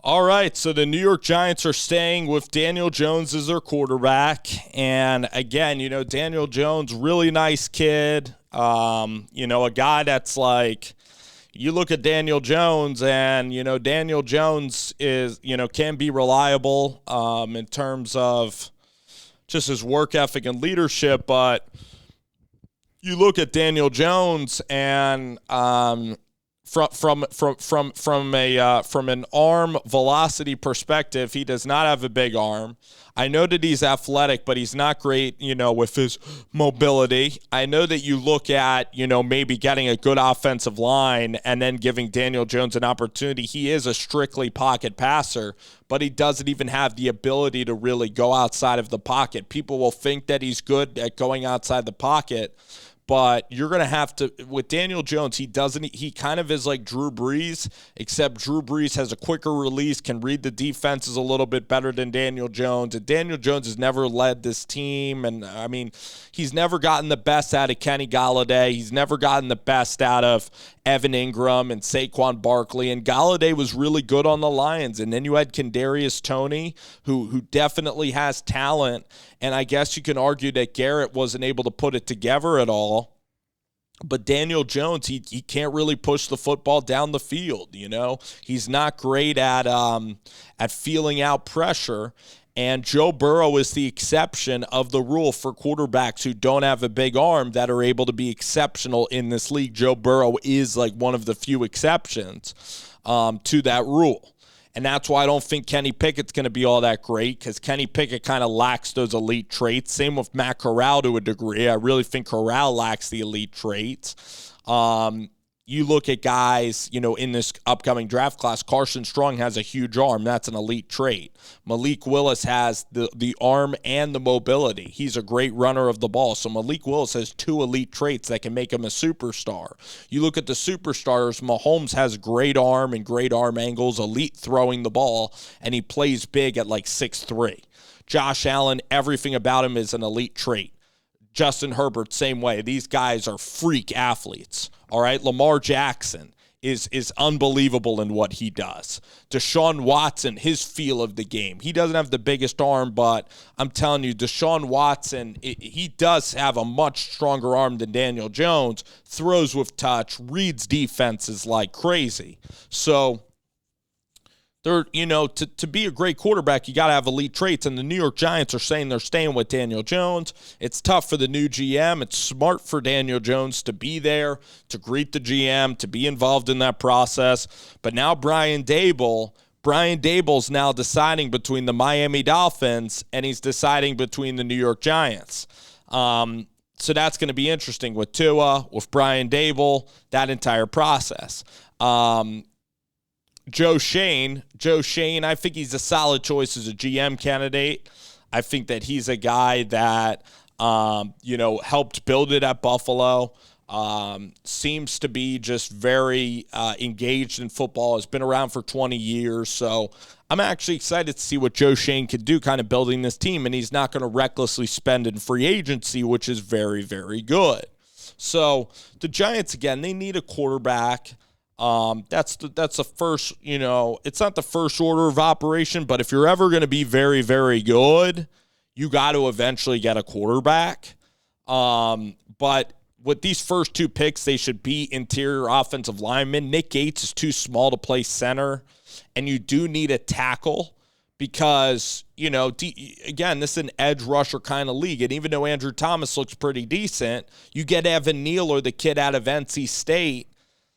All right, so the New York Giants are staying with Daniel Jones as their quarterback. And again, Daniel Jones, really nice kid. A guy that's like, you look at Daniel Jones and, Daniel Jones is, can be reliable in terms of just his work ethic and leadership. But you look at Daniel Jones and from an arm velocity perspective, he does not have a big arm. I know that he's athletic, but he's not great, with his mobility. I know that you look at, maybe getting a good offensive line and then giving Daniel Jones an opportunity. He is a strictly pocket passer, but he doesn't even have the ability to really go outside of the pocket. People will think that he's good at going outside the pocket, but you're going to have to, with Daniel Jones, he kind of is like Drew Brees, except Drew Brees has a quicker release, can read the defenses a little bit better than Daniel Jones. And Daniel Jones has never led this team. And he's never gotten the best out of Kenny Golladay. He's never gotten the best out of Evan Ingram and Saquon Barkley. And Golladay was really good on the Lions. And then you had Kadarius Toney, who definitely has talent. And I guess you can argue that Garrett wasn't able to put it together at all. But Daniel Jones, he can't really push the football down the field, He's not great at feeling out pressure. And Joe Burrow is the exception of the rule for quarterbacks who don't have a big arm that are able to be exceptional in this league. Joe Burrow is like one of the few exceptions to that rule. And that's why I don't think Kenny Pickett's going to be all that great, because Kenny Pickett kind of lacks those elite traits. Same with Matt Corral to a degree. I really think Corral lacks the elite traits. You look at guys, in this upcoming draft class, Carson Strong has a huge arm. That's an elite trait. Malik Willis has the arm and the mobility. He's a great runner of the ball. So Malik Willis has two elite traits that can make him a superstar. You look at the superstars, Mahomes has great arm and great arm angles, elite throwing the ball, and he plays big at like 6'3". Josh Allen, everything about him is an elite trait. Justin Herbert, same way. These guys are freak athletes. All right, Lamar Jackson is unbelievable in what he does. Deshaun Watson, his feel of the game. He doesn't have the biggest arm, but I'm telling you, Deshaun Watson, he does have a much stronger arm than Daniel Jones, throws with touch, reads defenses like crazy. So to be a great quarterback, you got to have elite traits, and the New York Giants are saying they're staying with Daniel Jones. It's tough for the new GM. It's smart for Daniel Jones to be there, to greet the GM, to be involved in that process. But now Brian Daboll's now deciding between the Miami Dolphins, and he's deciding between the New York Giants. So that's going to be interesting with Tua, with Brian Daboll, that entire process. Joe Schoen, I think he's a solid choice as a GM candidate. I think that he's a guy that, helped build it at Buffalo. Seems to be just very engaged in football, has been around for 20 years. So I'm actually excited to see what Joe Schoen can do kind of building this team, and he's not going to recklessly spend in free agency, which is very, very good. So the Giants, again, they need a quarterback. That's the first, it's not the first order of operation, but if you're ever going to be very, very good, you got to eventually get a quarterback. But with these first two picks, they should be interior offensive linemen. Nick Gates is too small to play center, and you do need a tackle because, again, this is an edge rusher kind of league. And even though Andrew Thomas looks pretty decent, you get Evan Neal or the kid out of NC State.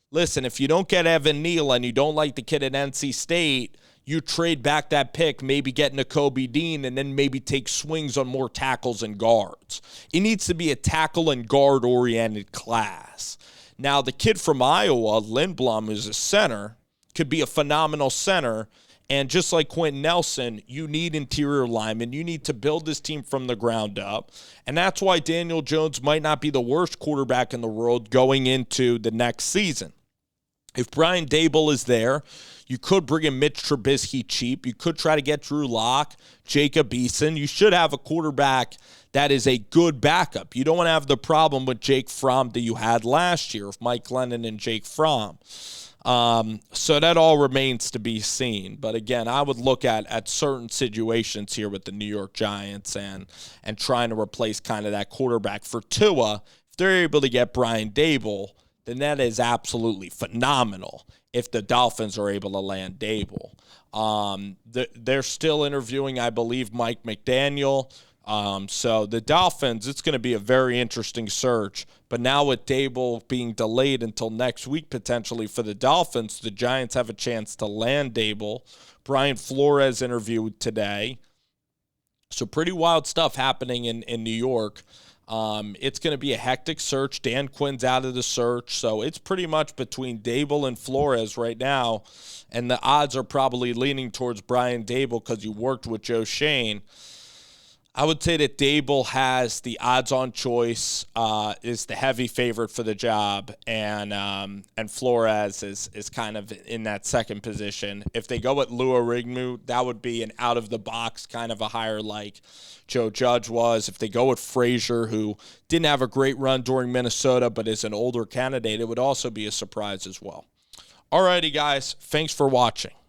Listen, if you don't get Evan Neal and you don't like the kid at NC State, you trade back that pick, maybe get Nakobe Dean, and then maybe take swings on more tackles and guards. It needs to be a tackle and guard-oriented class. Now, the kid from Iowa, Lindblom, is a center, could be a phenomenal center, and just like Quentin Nelson, you need interior linemen. You need to build this team from the ground up, and that's why Daniel Jones might not be the worst quarterback in the world going into the next season. If Brian Daboll is there, you could bring in Mitch Trubisky cheap. You could try to get Drew Lock, Jacob Eason. You should have a quarterback that is a good backup. You don't want to have the problem with Jake Fromm that you had last year with Mike Glennon and Jake Fromm. So that all remains to be seen. But again, I would look at certain situations here with the New York Giants and trying to replace kind of that quarterback for Tua. If they're able to get Brian Dable, then that is absolutely phenomenal if the Dolphins are able to land Dable. They're still interviewing, I believe, Mike McDaniel. So the Dolphins, it's going to be a very interesting search. But now with Dable being delayed until next week potentially for the Dolphins, the Giants have a chance to land Dable. Brian Flores interviewed today. So pretty wild stuff happening in New York. It's going to be a hectic search. Dan Quinn's out of the search. So it's pretty much between Dable and Flores right now. And the odds are probably leaning towards Brian Dable because he worked with Joe Schoen. I would say that Dable has the odds-on choice, is the heavy favorite for the job, and Flores is kind of in that second position. If they go with Lou Rigmu, that would be an out-of-the-box kind of a hire like Joe Judge was. If they go with Frazier, who didn't have a great run during Minnesota but is an older candidate, it would also be a surprise as well. Alrighty, guys. Thanks for watching.